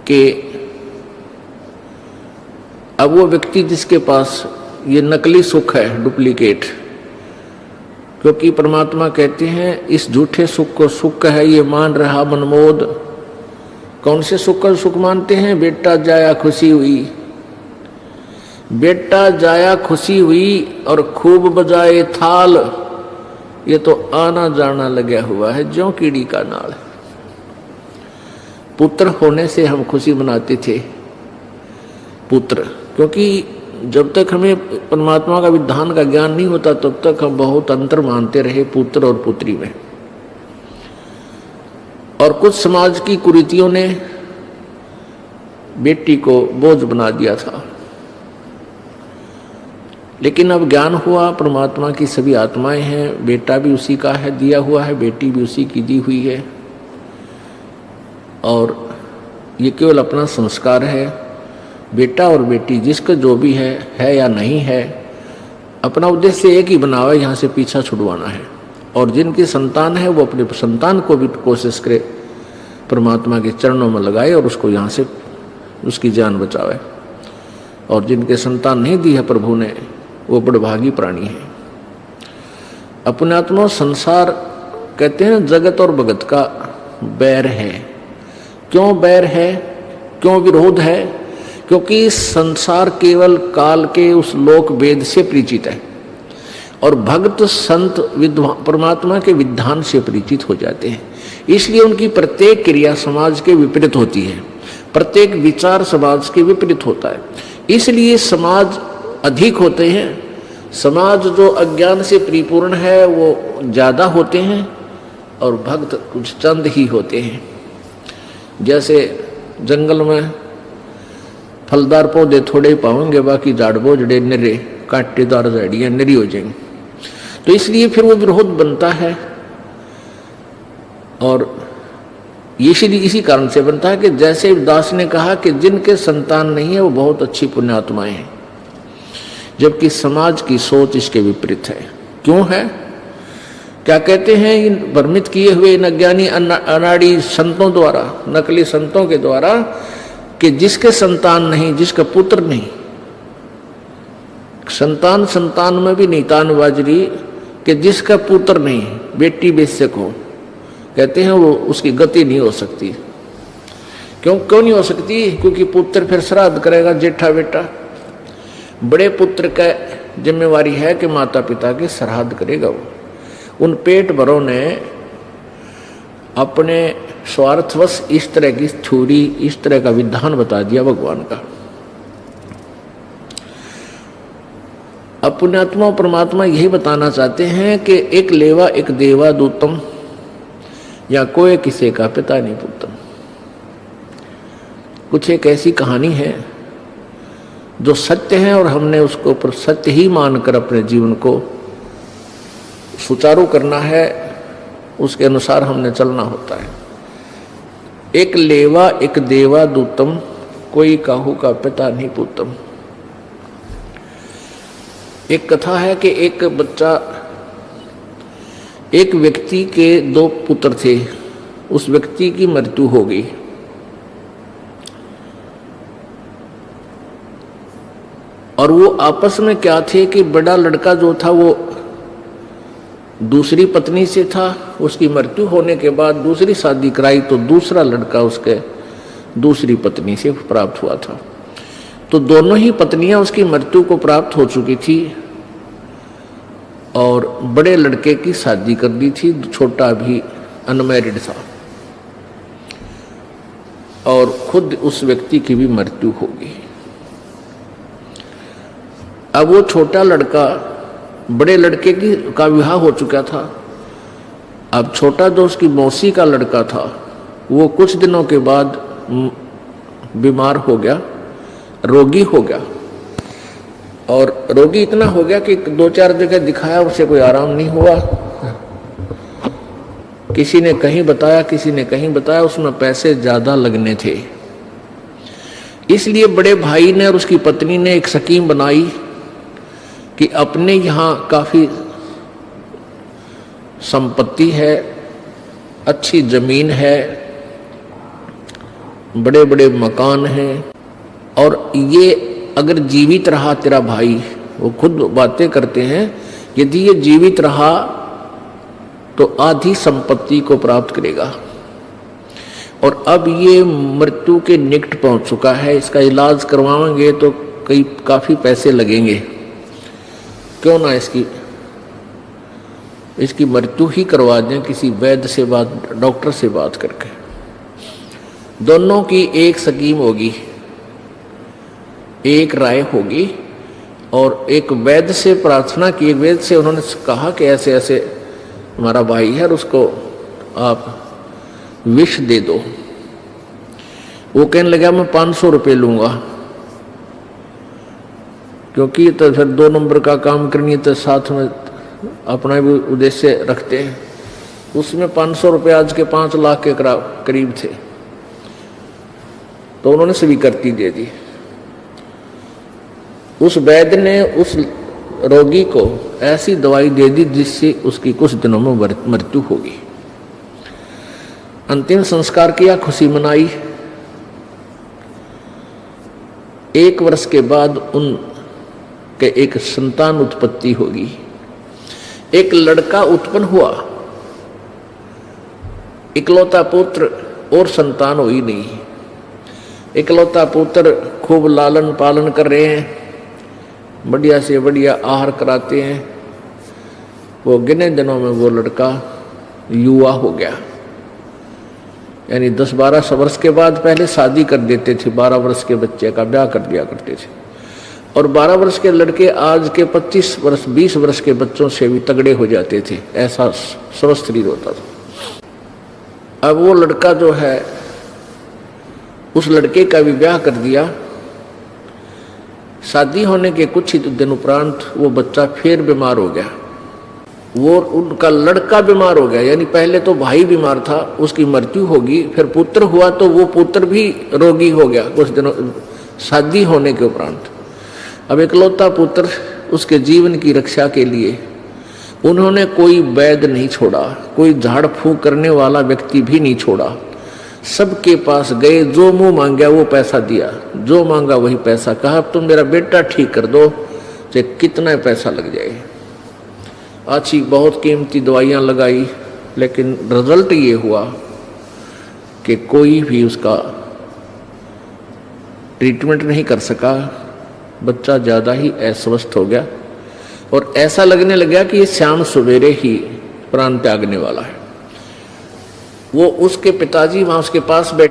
कि अब वो व्यक्ति जिसके पास ये नकली सुख है, डुप्लीकेट, क्योंकि परमात्मा कहते हैं इस झूठे सुख को सुख है ये मान रहा मनमोद। कौन से सुख का सुख मानते हैं? बेटा जाया खुशी हुई, बेटा जाया खुशी हुई और खूब बजाए थाल, ये तो आना जाना लगा हुआ है ज्यों कीड़ी का नाल। पुत्र होने से हम खुशी मनाते थे, पुत्र, क्योंकि जब तक हमें परमात्मा का विधान का ज्ञान नहीं होता तब तक हम बहुत अंतर मानते रहे पुत्र और पुत्री में। और कुछ समाज की कुरीतियों ने बेटी को बोझ बना दिया था, लेकिन अब ज्ञान हुआ परमात्मा की सभी आत्माएं हैं, बेटा भी उसी का है दिया हुआ है, बेटी भी उसी की दी हुई है, और ये केवल अपना संस्कार है। बेटा और बेटी जिसका जो भी है या नहीं है, अपना उद्देश्य एक ही बना हुआ है, यहाँ से पीछा छुड़वाना है। और जिनकी संतान है वो अपने संतान को भी कोशिश करे परमात्मा के चरणों में लगाए और उसको यहाँ से उसकी जान बचावे। और जिनके संतान नहीं दी है प्रभु ने, वो बड़भागी प्राणी है। अपने आत्मा संसार कहते हैं जगत और भगत का बैर है। क्यों बैर है, क्यों विरोध है? क्योंकि संसार केवल काल के उस लोक वेद से परिचित है और भक्त संत परमात्मा के विधान से परिचित हो जाते हैं। इसलिए उनकी प्रत्येक क्रिया समाज के विपरीत होती है, प्रत्येक विचार समाज के विपरीत होता है। इसलिए समाज अधिक होते हैं, समाज जो अज्ञान से परिपूर्ण है वो ज्यादा होते हैं और भक्त कुछ चंद ही होते हैं। जैसे जंगल में फलदार पौधे थोड़े ही पाओगे, बाकी झाड़ बोझड़े निरे कांटेदार झाड़ियां निरी हो जाएंगी। तो इसलिए फिर वो विरोध बनता है, और इसी कारण से बनता है कि जैसे दास ने कहा कि जिनके संतान नहीं है वो बहुत अच्छी पुण्यात्माएं हैं, जबकि समाज की सोच इसके विपरीत है। क्यों है? क्या कहते हैं इन भ्रमित किए हुए इन अज्ञानी अनाड़ी संतों द्वारा, नकली संतों के द्वारा, कि जिसके संतान नहीं, जिसका पुत्र नहीं, संतान में भी नहीं तान बाजरी, कि जिसका पुत्र नहीं, बेटी बेशक हो, कहते हैं वो उसकी गति नहीं हो सकती। क्यों नहीं हो सकती? क्योंकि पुत्र फिर श्राद्ध करेगा, जेठा बेटा। बड़े पुत्र का जिम्मेवारी है कि माता पिता के श्राद्ध करेगा वो। उन पेट भरों ने अपने स्वार्थवश इस तरह की थ्योरी, इस तरह का विधान बता दिया भगवान का। अपने आत्मा परमात्मा यही बताना चाहते हैं कि एक लेवा एक देवा दूतम, या कोई किसी का पिता नहीं पुत्रम। कुछ एक ऐसी कहानी है जो सत्य है और हमने उसको पर सत्य ही मानकर अपने जीवन को सुचारू करना है, उसके अनुसार हमने चलना होता है। एक लेवा एक देवा दूतम, कोई काहू का पिता नहीं पुत्रम। एक कथा है कि एक व्यक्ति के दो पुत्र थे, उस व्यक्ति की मृत्यु हो गई। और वो आपस में क्या थे कि बड़ा लड़का जो था वो दूसरी पत्नी से था, उसकी मृत्यु होने के बाद दूसरी शादी कराई तो दूसरा लड़का उसके दूसरी पत्नी से प्राप्त हुआ था। तो दोनों ही पत्नियां उसकी मृत्यु को प्राप्त हो चुकी थी और बड़े लड़के की शादी कर दी थी, छोटा भी अनमैरिड था, और खुद उस व्यक्ति की भी मृत्यु हो गई। अब वो छोटा लड़का, बड़े लड़के का विवाह हो चुका था, अब छोटा जो उसकी मौसी का लड़का था वो कुछ दिनों के बाद बीमार हो गया, रोगी हो गया। और रोगी इतना हो गया कि 2-4 जगह दिखाया, उसे कोई आराम नहीं हुआ। किसी ने कहीं बताया, किसी ने कहीं बताया, उसमें पैसे ज्यादा लगने थे। इसलिए बड़े भाई ने और उसकी पत्नी ने एक स्कीम बनाई कि अपने यहाँ काफी संपत्ति है, अच्छी जमीन है, बड़े बड़े मकान हैं, और ये अगर जीवित रहा तेरा भाई, वो खुद बातें करते हैं, यदि ये जीवित रहा तो आधी संपत्ति को प्राप्त करेगा, और अब ये मृत्यु के निकट पहुंच चुका है, इसका इलाज करवाएंगे तो काफी पैसे लगेंगे, क्यों ना इसकी मृत्यु ही करवा दें किसी वैद्य से डॉक्टर से बात करके। दोनों की एक स्कीम होगी, एक राय होगी, और एक वैद्य से प्रार्थना की, एक वैद्य से उन्होंने कहा कि ऐसे ऐसे हमारा भाई है और उसको आप विष दे दो। वो कहने लगा मैं 500 रुपये लूंगा, क्योंकि तो फिर 2 नंबर का काम करनी तो साथ में अपना भी उद्देश्य रखते हैं। उसमें 500 रुपये आज के 5 लाख के करीब थे, तो उन्होंने स्वीकृति दे दी। उस वैद्य ने उस रोगी को ऐसी दवाई दे दी जिससे उसकी कुछ दिनों में मृत्यु होगी। अंतिम संस्कार किया, खुशी मनाई। 1 वर्ष के बाद उनके एक संतान उत्पत्ति होगी, एक लड़का उत्पन्न हुआ, इकलौता पुत्र, और संतान हुई नहीं। इकलौता पुत्र खूब लालन पालन कर रहे हैं, बढ़िया से बढ़िया आहार कराते हैं। वो गिने दिनों में वो लड़का युवा हो गया, यानी 10-12 वर्ष के बाद पहले शादी कर देते थे, 12 वर्ष के बच्चे का ब्याह कर दिया करते थे, और 12 वर्ष के लड़के आज के 25 वर्ष 20 वर्ष के बच्चों से भी तगड़े हो जाते थे, ऐसा स्वस्थ शरीर होता था। अब वो लड़का जो है, उस लड़के का भी ब्याह कर दिया। शादी होने के कुछ ही दिन उपरांत वो बच्चा फिर बीमार हो गया, वो उनका लड़का बीमार हो गया, यानी पहले तो भाई बीमार था, उसकी मृत्यु होगी, फिर पुत्र हुआ तो वो पुत्र भी रोगी हो गया कुछ दिनों शादी होने के उपरांत। अब इकलौता पुत्र, उसके जीवन की रक्षा के लिए उन्होंने कोई वैद्य नहीं छोड़ा, कोई झाड़ फूंक करने वाला व्यक्ति भी नहीं छोड़ा। सबके पास गए, जो मुंह मांगा वो पैसा दिया, जो मांगा वही पैसा। कहा अब तुम मेरा बेटा ठीक कर दो, चाहे कितना पैसा लग जाए। अच्छी बहुत कीमती दवाइयाँ लगाई, लेकिन रिजल्ट ये हुआ कि कोई भी उसका ट्रीटमेंट नहीं कर सका। बच्चा ज़्यादा ही अस्वस्थ हो गया, और ऐसा लगने लगा कि ये शाम सवेरे ही प्राण त्यागने वाला है। वो उसके पिताजी वहाँ उसके पास बैठे।